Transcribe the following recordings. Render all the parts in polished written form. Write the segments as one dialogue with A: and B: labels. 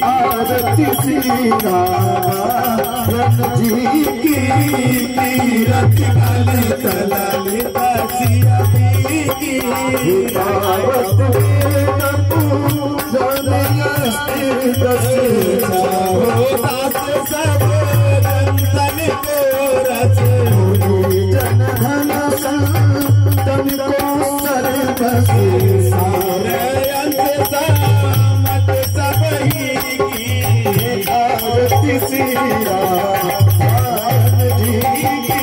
A: आरती सीरा जी की तीरथ काली तलाली दासिया की दावत दास सब जन को रच जन धन संतन को सर बसे सारे अंत सामत सब ही की आरती सीरा जी की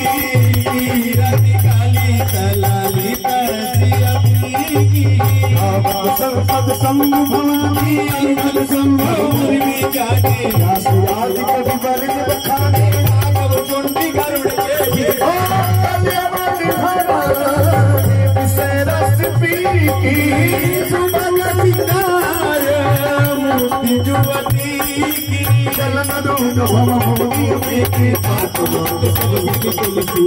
A: तीरथ काली तलाली दासिया की संपद संभवानी अनंत संभव में जाके रासुरादि कवि वर्ण बखाने भागव कुंडी गरुड़ के विषय रस पी की सुभग सितार मूर्ति जुवती की चलन दून भव भूमि की आत्मा सब तुलसी